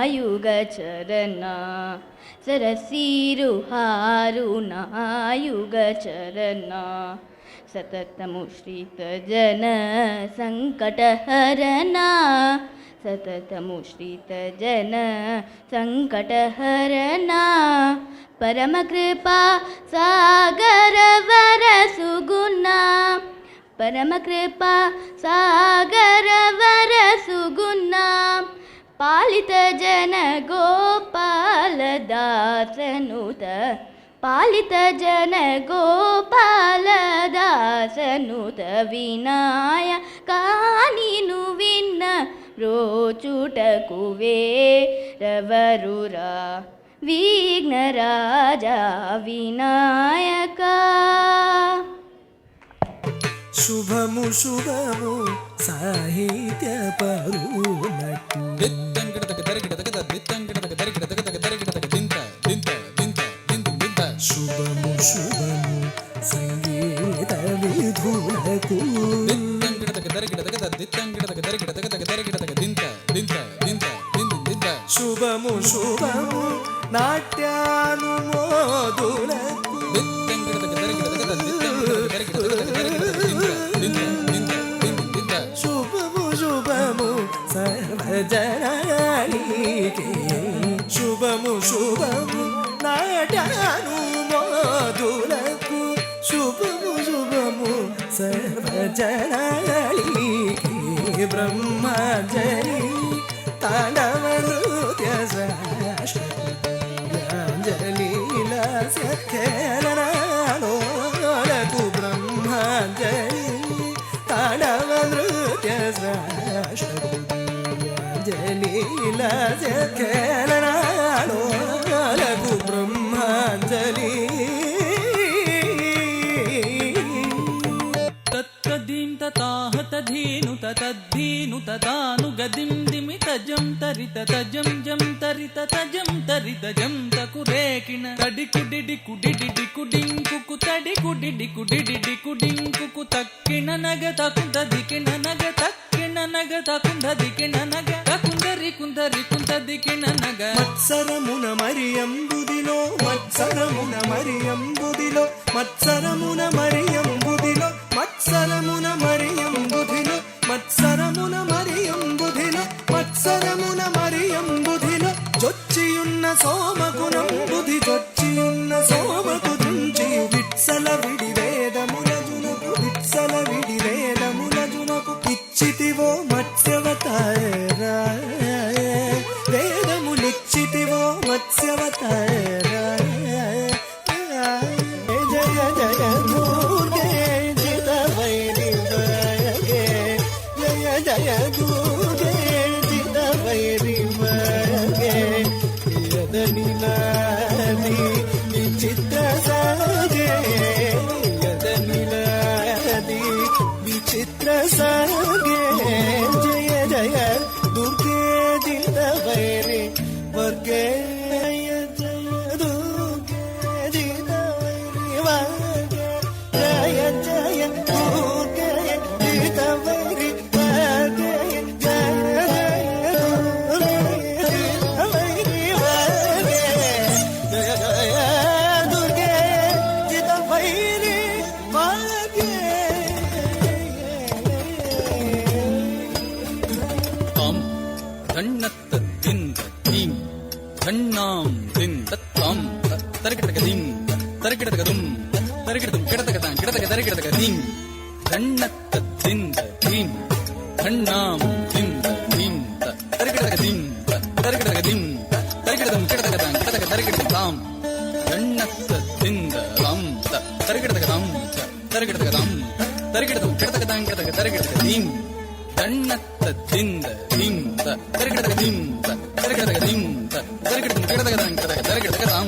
सरसीरुहारुनायुगचरण सरसीरुहारुनायुगचरण सततमुश्रितजन सङ्कटहरना सततमुश्रितजन सङ्कटहरना परमकृपा सागरवरसुगुणा परमकृपा सागरवरसुगुणा पालित जन गोपालदासनुत पालित जन गोपालदासनुत विनायकानिनु विन्न रोचुटकु वेरवरुरा विघ्नराजा विनायका శుభము శుభము సాహిత్య పరునకు శుభము శుభము సంగీత విధులకు శుభము శుభము నాట్యానుమోదులకు శుభము శుభము సర్వజనానికి శుభము శుభము నాట్యానుమోదులకు శుభము శుభము సర్వజనానికి బ్రహ్మజని తాండవ నృత్య అంజలిలకు బ్రహ్మజని తాండవ నృత్య అంజలిలకు బ్రహ్మాంజలి తత్తదీం తధీను తదాను గదిం దిమి తజం తరిత తజం జం తరిత తజం తరిత జం తకురేకిన తడికుడిడి కుడిడి కుడింకుకు తడి కుడిడి కుడిడి కుడింకుకు తక్కిన నగ తకుందదికిన నగ తక్కిన నగ తకుందదికిన నగ తకుందరి కుందరి కుందదికిన నగ మత్సరమున మరియంబుదిలో మత్సరమున మరియంబుదిలో మత్సరమున మరియంబుదిలో మత్సరమున మరియంబుదిలో మత్సరమున మరియంబుదిలో మత్సరమున మరియంబుదిలో జొచ్చియున్న సోమగుణం బుధి జొచ్చియున్న సోమకు దృంచి విట్సల విడి వేదముల జునకు విట్సల విడి వేదముల జునకు ఇచ్చితివో మత్స్యవతార వేదములిచ్చితివో మత్స్యవతార జయ జయ దుర్గే జిత వైరి జయ జయ దుర్గే జిత వైరి యదనిలాది విచిత్ర సాగే యదనిలాది విచిత్ర సాగే జయ జయ దుర్గే జిత వైరి వర్గే జయ జయ దుర్గే జిత వైరి వర్గే జయ జయ దుర్గే జిత వైరి వర్గే జయ జయ దుర్గే జిత వైరి వర్గే జయ జయ దుర్గే జిత వైరి వర్గే తాం ధన్నత్త దింద దీం ధన్నాం దింద తాం తరికిటక దీం తరికిటక దుం తరికిటం కిడతక తాం కిడతక తరికిటక దీం ధన్నత్త దింద దీం ధన్నాం దింద దీం తరికిటక దీం తరికిటక దీం తరికిటం కిడతక తాం కిడతక తరికిటం తాం ధన్నత్త దింద తాం తరికిటక తాం తరికిటక తాం తరికిటం కిడతక తాం కిడతక తరికిటక దీం ధన్నత్త దింద దీం తరికిటక దీం తరికిటక దీం తరికిటం కిడతక తాం కిడతక తరికిటక తాం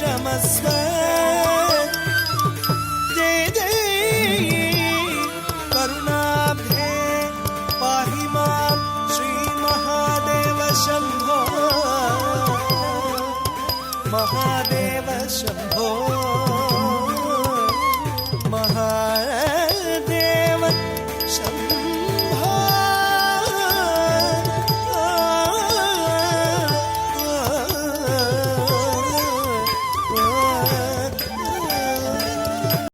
क्षमस्व